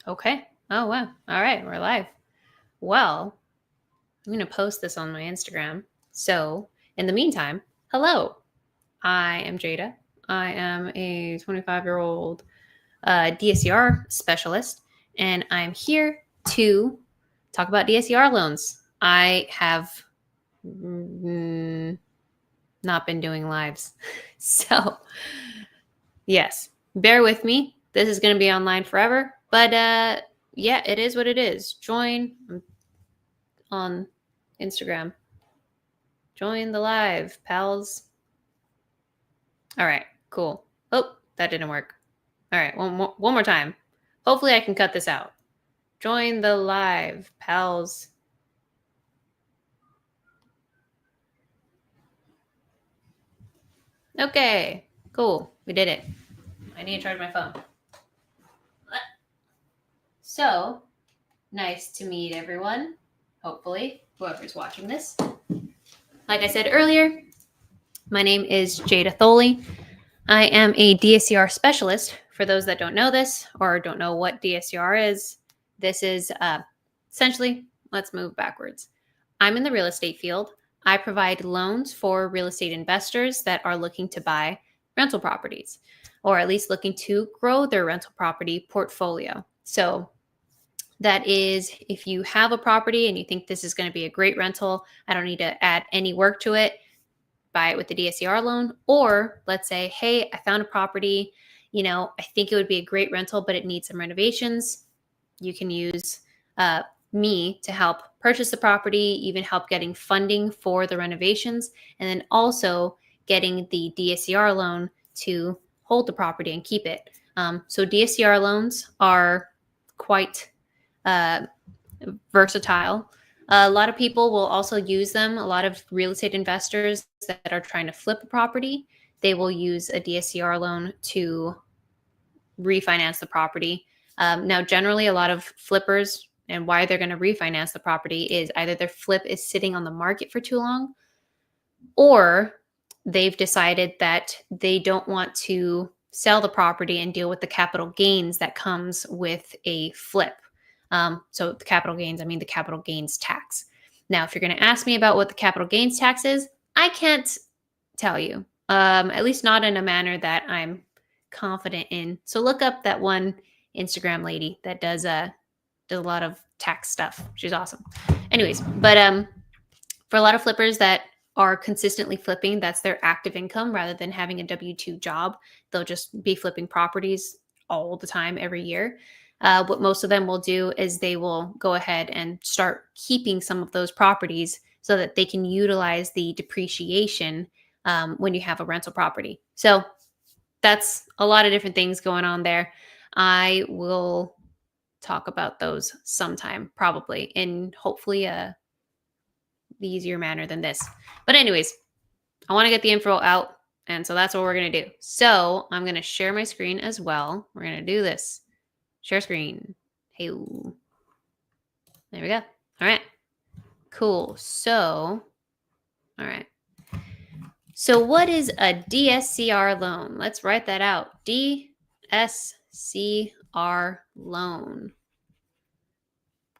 Okay. Oh, wow. All right. We're live. Well, I'm going to post this on my Instagram. So, in the meantime, hello. I am Jada. I am a 25-year-old DSCR specialist, and I'm here to talk about DSCR loans. I have not been doing lives. So, yes, bear with me. This is going to be online forever, but yeah, it is what it is. Join on Instagram. Join the live, pals. All right, cool. Oh, that didn't work. All right, one more time. Hopefully I can cut this out. Join the live, pals. Okay, cool. We did it. I need to charge my phone. So, nice to meet everyone. Hopefully, whoever's watching this. Like I said earlier, my name is Jada Tholey. I am a DSCR specialist. For those that don't know this or don't know what DSCR is, this is essentially, let's move backwards. I'm in the real estate field. I provide loans for real estate investors that are looking to buy rental properties, or at least looking to grow their rental property portfolio. So that is, if you have a property and you think this is going to be a great rental, I don't need to add any work to it, buy it with the DSCR loan. Or let's say, hey, I found a property, I think it would be a great rental, but it needs some renovations. You can use me to help purchase the property, even help getting funding for the renovations, and then also getting the DSCR loan to hold the property and keep it. So DSCR loans are quite versatile. A lot of people will also use them. A lot of real estate investors that are trying to flip a property, they will use a DSCR loan to refinance the property. Now, generally, a lot of flippers and why they're going to refinance the property is either their flip is sitting on the market for too long, or they've decided that they don't want to sell the property and deal with the capital gains that comes with a flip. So the capital gains, I mean the capital gains tax. Now, if you're going to ask me about what the capital gains tax is, I can't tell you, at least not in a manner that I'm confident in. So look up that one Instagram lady that does a lot of tax stuff. She's awesome. Anyways, but for a lot of flippers that are consistently flipping, that's their active income rather than having a W-2 job. They'll just be flipping properties all the time every year. What most of them will do is they will go ahead and start keeping some of those properties so that they can utilize the depreciation when you have a rental property. So that's a lot of different things going on there. I will talk about those sometime, probably in hopefully the easier manner than this. But anyways, I want to get the info out, and so that's what we're going to do. So I'm going to share my screen as well. We're going to do this. Share screen. Hey, there we go. All right, cool. So, all right. So what is a DSCR loan? Let's write that out. DSCR loan.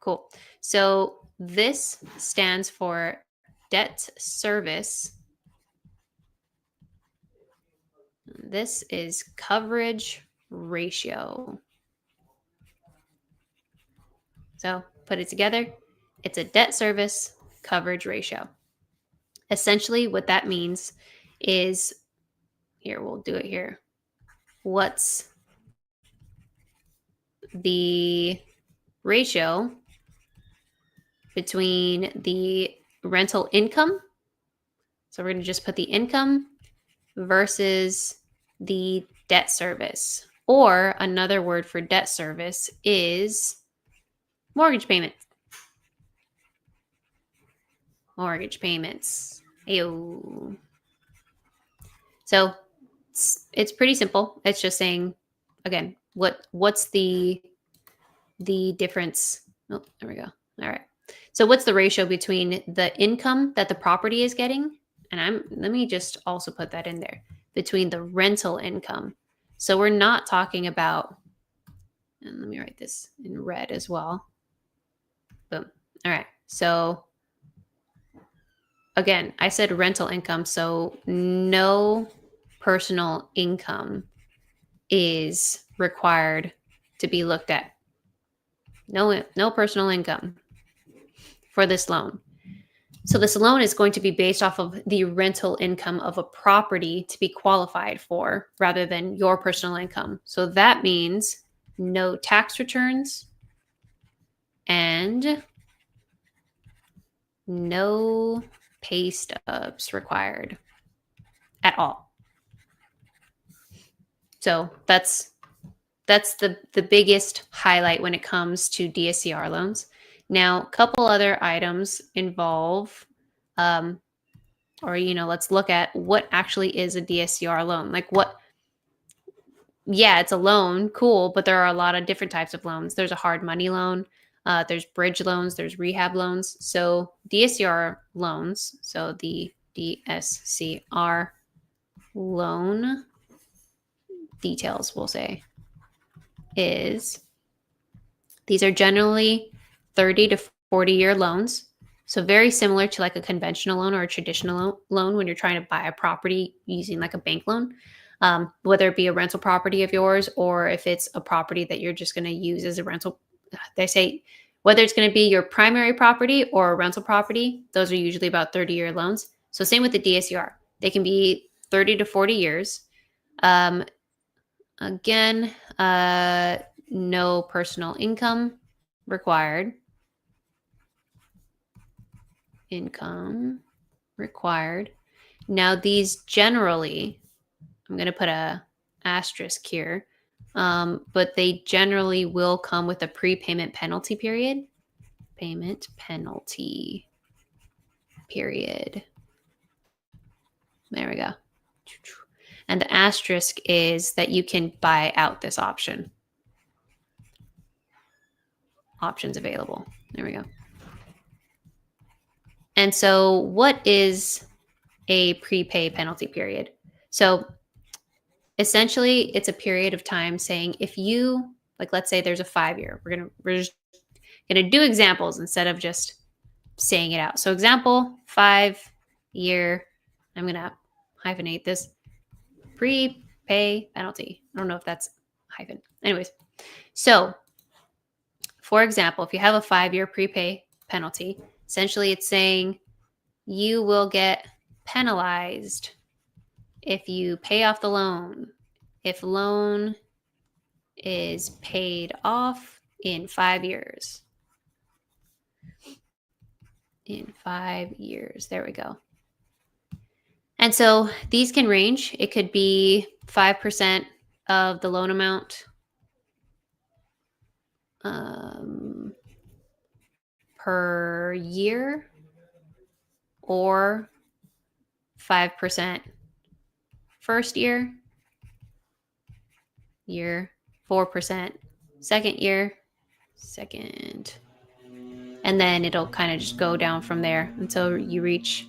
Cool. So this stands for debt service. This is coverage ratio. So put it together. It's a debt service coverage ratio. Essentially, what that means is, here, we'll do it here. What's the ratio between the rental income? So we're going to just put the income versus the debt service. Or another word for debt service is mortgage payments. Mortgage payments. Ew. So it's pretty simple. It's just saying, again, what's the difference? Oh, there we go. All right. So what's the ratio between the income that the property is getting? And let me just also put that in there, between the rental income. So we're not talking about, And let me write this in red as well. Boom. All right. So again, I said rental income, so no personal income is required to be looked at. No personal income for this loan. So this loan is going to be based off of the rental income of a property to be qualified for rather than your personal income. So that means no tax returns and no pay stubs required at all. So that's the biggest highlight when it comes to DSCR loans. Now, a couple other items involve, let's look at what actually is a DSCR loan. Like it's a loan, cool, but there are a lot of different types of loans. There's a hard money loan, there's bridge loans, there's rehab loans. So DSCR loans, so the DSCR loan details, we'll say, is these are generally 30 to 40-year loans. So very similar to like a conventional loan or a traditional loan when you're trying to buy a property using like a bank loan, whether it be a rental property of yours or if it's a property that you're just going to use as a rental. They say whether it's going to be your primary property or a rental property, those are usually about 30-year loans. So same with the DSCR. They can be 30 to 40 years. Again, no personal income required. Income required. Now these generally, I'm going to put a asterisk here, but they generally will come with a prepayment penalty period. Payment penalty period. There we go. And the asterisk is that you can buy out this option. Options available. There we go. And so what is a prepay penalty period? So essentially it's a period of time saying if you, like, let's say there's a 5-year, we're just going to do examples instead of just saying it out. So example, 5-year, I'm going to hyphenate this, prepay penalty. I don't know if that's hyphen. Anyways, so for example, if you have a 5-year prepay penalty, essentially it's saying you will get penalized if you pay off the loan, if loan is paid off in 5 years. In 5 years, there we go. And so these can range. It could be 5% of the loan amount per year, or 5% first year, 4% second year, and then it'll kind of just go down from there until you reach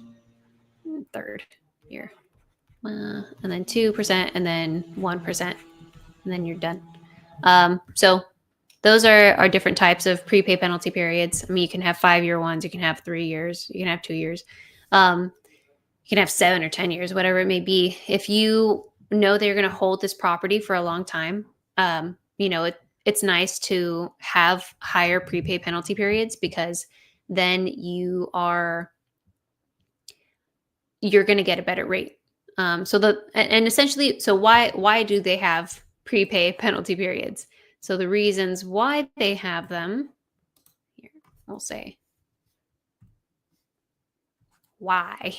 third year, and then 2%, and then 1%, and then you're done. So those are different types of prepay penalty periods. I mean, you can have 5-year ones, you can have 3 years, you can have 2 years, you can have 7 or 10 years, whatever it may be. If you know that you're going to hold this property for a long time, it's nice to have higher prepay penalty periods, because then you're going to get a better rate. Essentially, so why do they have prepay penalty periods? So the reasons why they have them, here, we'll say why.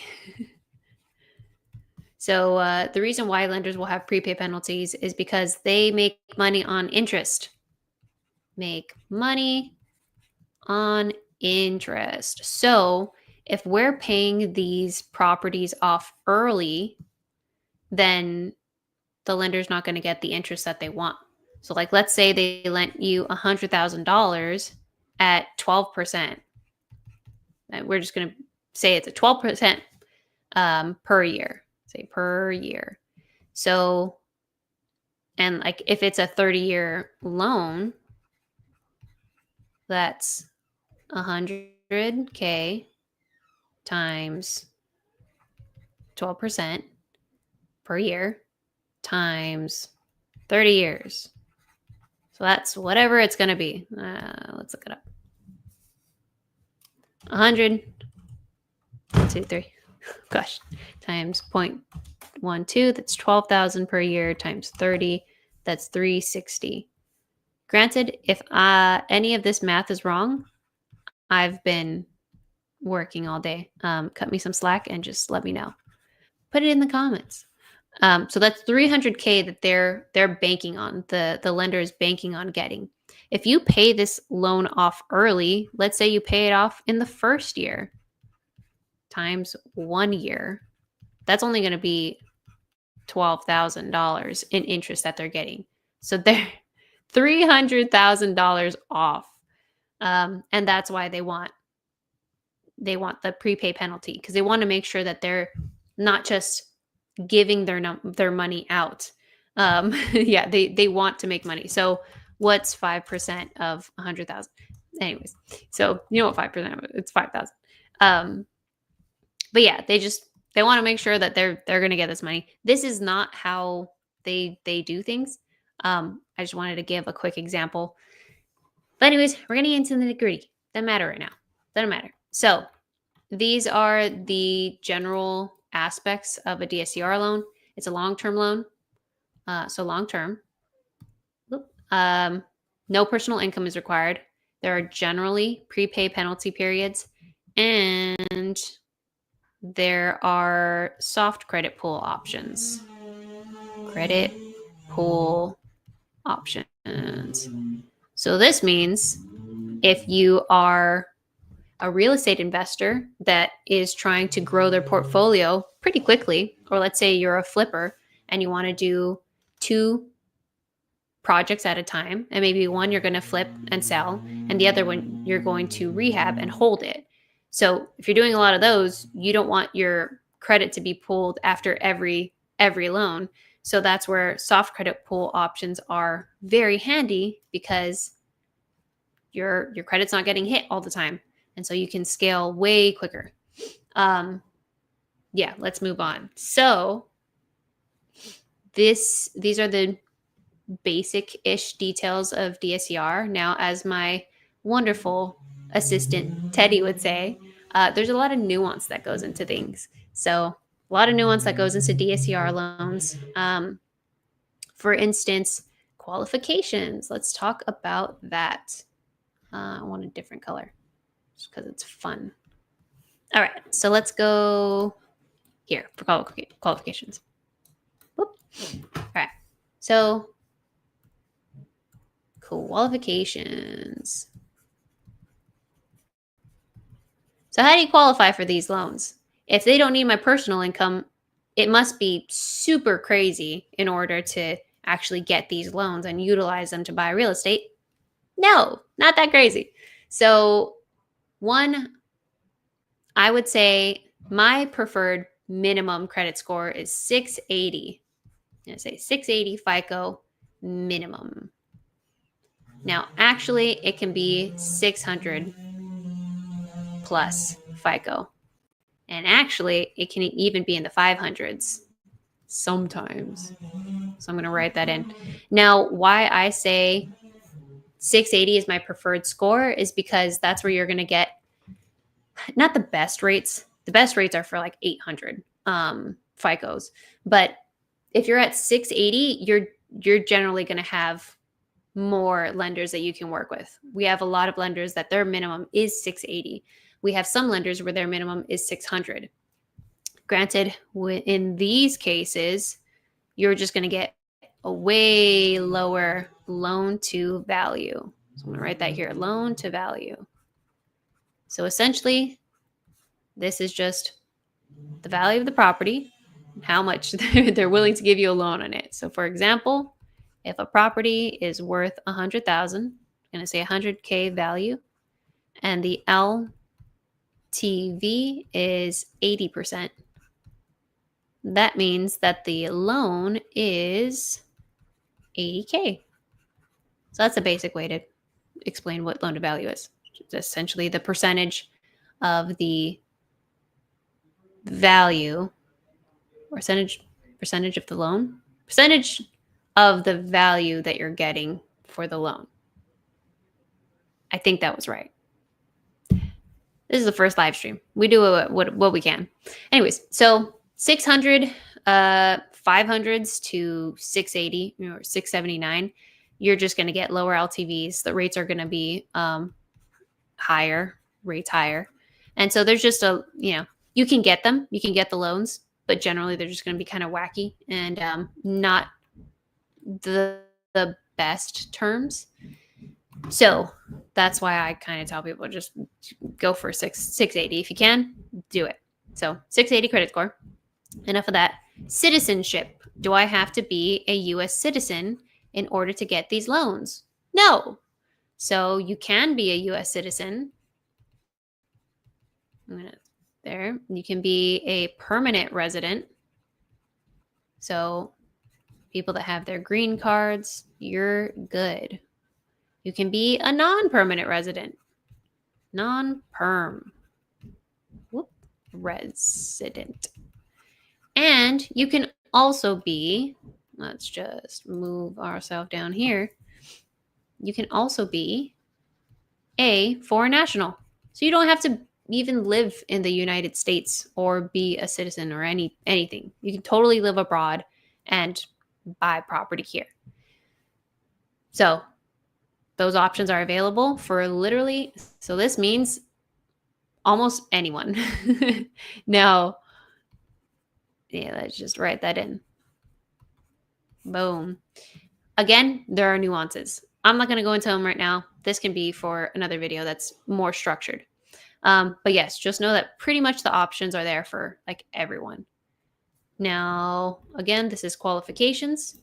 So the reason why lenders will have prepay penalties is because they make money on interest. Make money on interest. So if we're paying these properties off early, then the lender's not going to get the interest that they want. So like, let's say they lent you $100,000 at 12%. And we're just going to say it's a 12% per year. Say per year. So, and like if it's a 30-year loan, That's 100K times 12% per year times 30 years. So that's whatever it's going to be. Let's look it up. 100, 1, 2, 3, gosh, times 0.12, that's 12,000 per year times 30, that's 360. Granted, if any of this math is wrong, I've been working all day. Cut me some slack and just let me know. Put it in the comments. So that's 300K that they're banking on. The lender is banking on getting. If you pay this loan off early, let's say you pay it off in the first year times 1 year, that's only going to be $12,000 in interest that they're getting. So they're $300,000 off. And that's why they want the prepay penalty, because they want to make sure that they're not just giving their money out. Yeah, they want to make money. So what's 5% of 100,000? Anyways, so you know what 5% of it? It's 5,000. But yeah, they want to make sure that they're going to get this money. This is not how they do things. I just wanted to give a quick example. But anyways, we're getting into the nitty-gritty. Doesn't matter right now. Doesn't matter. So these are the general aspects of a DSCR loan. It's a long-term loan. So long-term. No personal income is required. There are generally prepay penalty periods, and there are soft credit pool options. Credit pool options. So this means if you are a real estate investor that is trying to grow their portfolio pretty quickly, or let's say you're a flipper and you want to do 2 projects at a time, and maybe one you're going to flip and sell, and the other one you're going to rehab and hold it. So if you're doing a lot of those, you don't want your credit to be pulled after every loan. So that's where soft credit pool options are very handy, because your credit's not getting hit all the time. And so you can scale way quicker. Yeah, let's move on. So these are the basic-ish details of DSCR. Now, as my wonderful assistant Teddy would say, there's a lot of nuance that goes into things. So a lot of nuance that goes into DSCR loans. For instance, qualifications. Let's talk about that. I want a different color just because it's fun. All right, so let's go here for qualifications. Whoop. All right, so qualifications. So how do you qualify for these loans? If they don't need my personal income, it must be super crazy in order to actually get these loans and utilize them to buy real estate. No, not that crazy. So one, I would say my preferred minimum credit score is 680. I'm going to say 680 FICO minimum. Now, actually, it can be 600 plus FICO. And actually, it can even be in the 500s sometimes. So I'm going to write that in. Now, why I say 680 is my preferred score is because that's where you're going to get not the best rates. The best rates are for like 800 FICOs. But if you're at 680, you're generally going to have more lenders that you can work with. We have a lot of lenders that their minimum is 680. We have some lenders where their minimum is 600. Granted, in these cases, you're just going to get a way lower loan to value. So I'm going to write that here, loan to value. So essentially, this is just the value of the property, how much they're willing to give you a loan on it. So for example, if a property is worth $100,000, I'm going to say 100K value, and the LTV is 80%. That means that the loan is 80K. So that's a basic weighted. explain what loan to value is. It's essentially the percentage of the value, or percentage of the loan, percentage of the value that you're getting for the loan. I think that was right. This is the first live stream. We do what we can. Anyways, so 600, 500s to 680 or 679, you're just going to get lower LTVs. The rates are going to be higher, rates higher. And so there's just you can get them, you can get the loans, but generally they're just going to be kind of wacky and not the best terms. So that's why I kind of tell people just go for 680 if you can, do it. So 680 credit score. Enough of that. Citizenship. Do I have to be a U.S. citizen in order to get these loans? No. So you can be a U.S. citizen. There. You can be a permanent resident. So people that have their green cards, you're good. You can be a non-permanent resident. Non-perm. Resident. And you can also be, let's just move ourselves down here. You can also be a foreign national. So you don't have to even live in the United States or be a citizen or anything. You can totally live abroad and buy property here. So those options are available for literally, so this means almost anyone. Now, yeah, let's just write that in. Boom. Again, there are nuances. I'm not going to go into them right now. This can be for another video that's more structured. But yes, just know that pretty much the options are there for like everyone. Now, again, this is qualifications.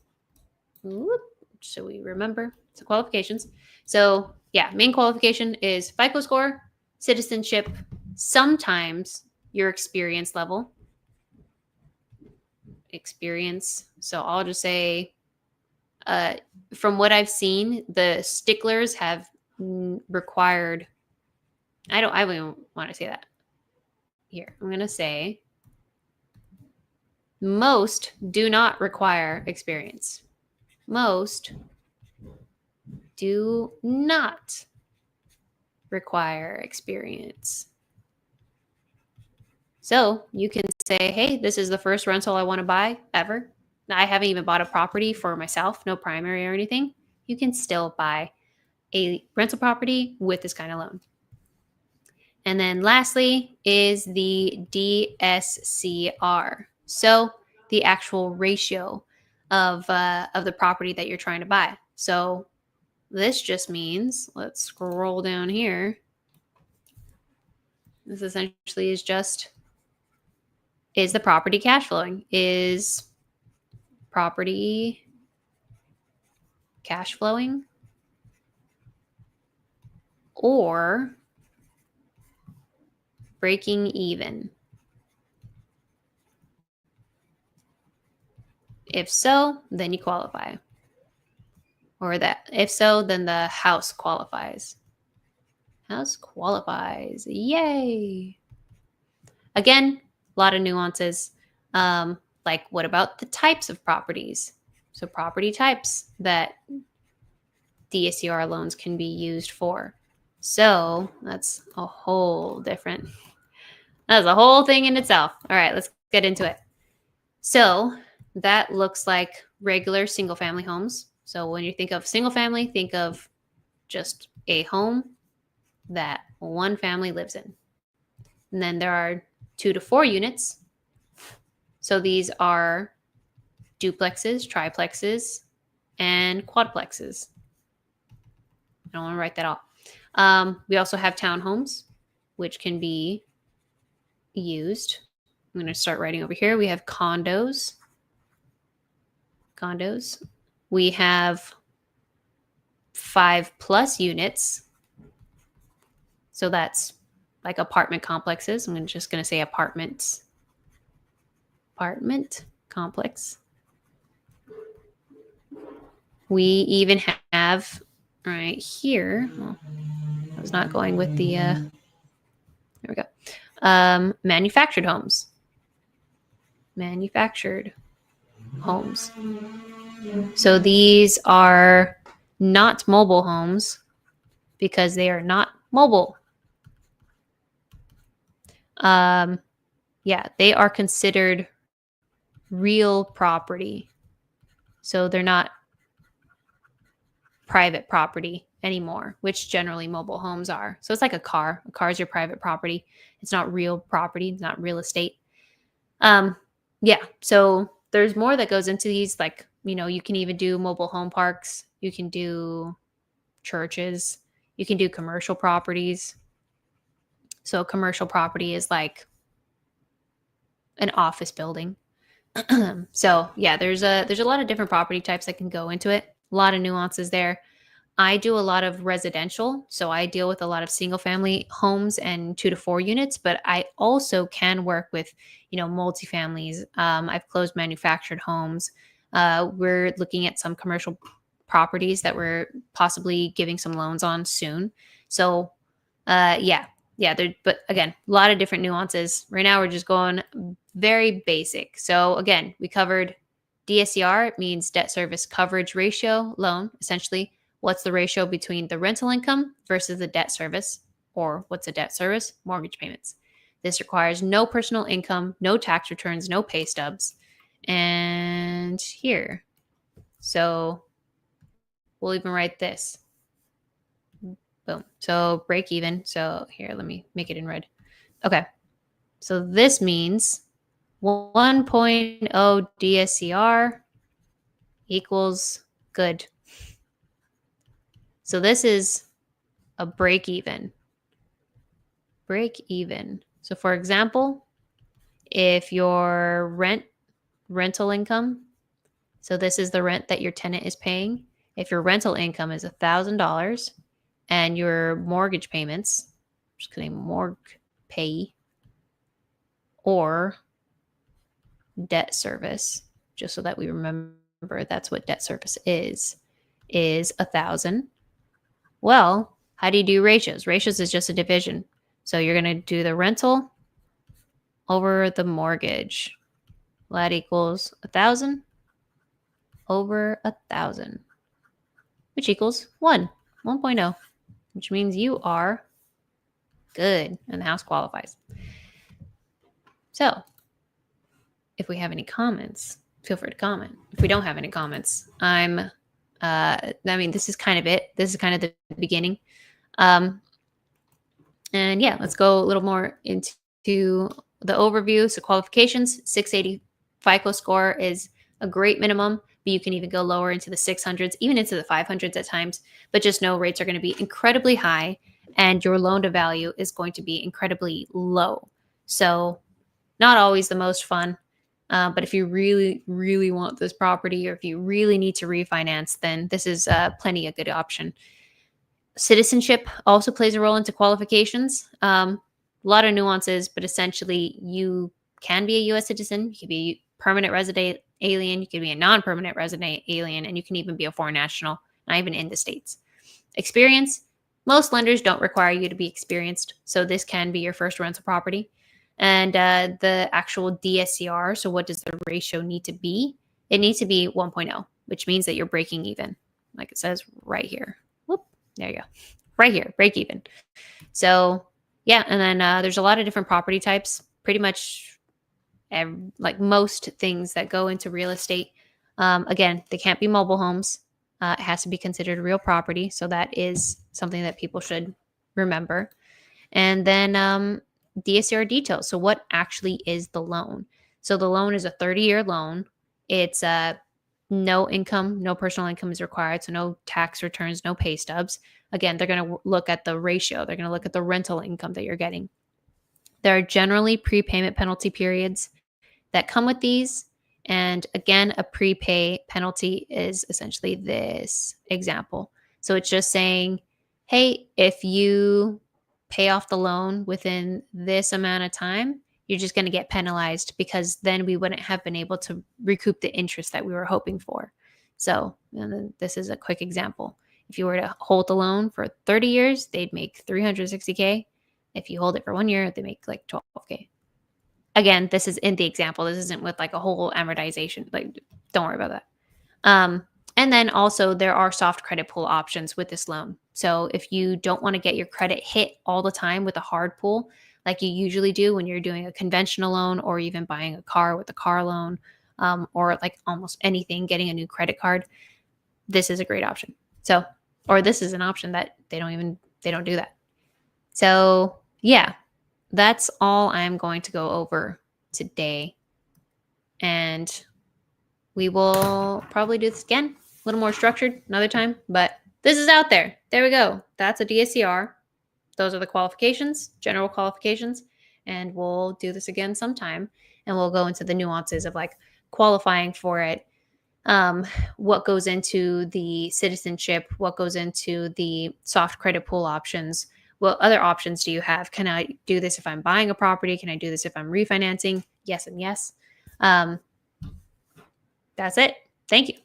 So we remember, so qualifications. So yeah, main qualification is FICO score, citizenship, sometimes your experience level. Experience. So I'll just say, from what I've seen, the sticklers have required, I don't even want to say that. Here, I'm going to say most do not require experience. Most do not require experience. So you can say, hey, this is the first rental I want to buy ever. I haven't even bought a property for myself, no primary or anything. You can still buy a rental property with this kind of loan. And then lastly is the DSCR. So the actual ratio of the property that you're trying to buy. So this just means, let's scroll down here. This essentially is just, is the property cash flowing? Is property cash flowing? Or breaking even? If so, then you qualify. Or that, if so, then the house qualifies. House qualifies. Yay! Again, a lot of nuances. Like, what about the types of properties? So property types that DSCR loans can be used for. So that's a whole different, that's a whole thing in itself. All right, let's get into it. So that looks like regular single family homes. So when you think of single family, think of just a home that one family lives in. And then there are 2 to 4 units. So these are duplexes, triplexes, and quadplexes. I don't want to write that off. We also have townhomes, which can be used. I'm going to start writing over here. We have condos. Condos. We have 5+ units. So that's like apartment complexes. I'm just going to say apartments. Apartment complex. We even have right here, well, I was not going with the, there we go. Manufactured homes. Manufactured homes. So these are not mobile homes because they are not mobile. Yeah, they are considered real property. So they're not private property anymore, which generally mobile homes are. So it's like a car. A car is your private property. It's not real property. It's not real estate. Yeah. So there's more that goes into these. Like, you can even do mobile home parks. You can do churches. You can do commercial properties. So commercial property is like an office building. So yeah, there's a lot of different property types that can go into it. A lot of nuances there. I do a lot of residential, so I deal with a lot of single family homes and 2 to 4 units, but I also can work with, multifamilies. I've closed manufactured homes. We're looking at some commercial properties that we're possibly giving some loans on soon. So, yeah, but again, a lot of different nuances. Right now, we're just going very basic. So again, we covered DSCR. It means debt service coverage ratio loan, essentially. What's the ratio between the rental income versus the debt service? Or what's a debt service? Mortgage payments. This requires no personal income, no tax returns, no pay stubs. And here. So we'll even write this. Boom. So break even. So here, let me make it in red. Okay. So this means 1.0 DSCR equals good. So this is a break even. Break even. So for example, if your rental income, so this is the rent that your tenant is paying. If your rental income is $1,000 and your mortgage payments, I'm just kidding, mortgage pay or debt service, just so that we remember that's what debt service is $1,000. Well, how do you do ratios? Ratios is just a division. So you're going to do the rental over the mortgage. Well, that equals 1,000 over 1,000, which equals 1.0, which means you are good and the house qualifies. So if we have any comments, feel free to comment. If we don't have any comments, this is kind of it. This is kind of the beginning. And yeah, let's go a little more into the overview. So qualifications, 680 FICO score is a great minimum, but you can even go lower into the 600s, even into the 500s at times. But just know rates are going to be incredibly high and your loan to value is going to be incredibly low. So not always the most fun. But if you really, really want this property or if you really need to refinance, then this is plenty a good option. Citizenship also plays a role into qualifications. A lot of nuances, but essentially you can be a U.S. citizen. You can be a permanent resident alien. You can be a non-permanent resident alien, and you can even be a foreign national, not even in the States. Experience. Most lenders don't require you to be experienced, so this can be your first rental property. And the actual DSCR, so what does the ratio need to be? It needs to be 1.0, which means that you're breaking even, like it says right here. Whoop, there you go. Right here, break even. So yeah, and then there's a lot of different property types, pretty much like most things that go into real estate. Again, they can't be mobile homes. It has to be considered real property. So that is something that people should remember. And then DSCR details. So what actually is the loan? So the loan is a 30-year loan. It's no income, no personal income is required. So no tax returns, no pay stubs. Again, they're going to look at the ratio. They're going to look at the rental income that you're getting. There are generally prepayment penalty periods that come with these. And again, a prepay penalty is essentially this example. So it's just saying, hey, if you pay off the loan within this amount of time, you're just going to get penalized because then we wouldn't have been able to recoup the interest that we were hoping for. So this is a quick example. If you were to hold the loan for 30 years, they'd make $360K. If you hold it for 1 year, they make like $12K. Again, this is in the example. This isn't with like a whole amortization. Like, don't worry about that. And then also there are soft credit pull options with this loan. So if you don't want to get your credit hit all the time with a hard pull, like you usually do when you're doing a conventional loan or even buying a car with a car loan, or like almost anything, getting a new credit card, this is a great option. So, or this is an option that they don't do that. So yeah, that's all I'm going to go over today. And we will probably do this again, a little more structured another time, but this is out there. There we go. That's a DSCR. Those are the qualifications, general qualifications, and we'll do this again sometime, and we'll go into the nuances of like qualifying for it, what goes into the citizenship, what goes into the soft credit pool options. What other options do you have? Can I do this if I'm buying a property? Can I do this if I'm refinancing? Yes and yes. That's it. Thank you.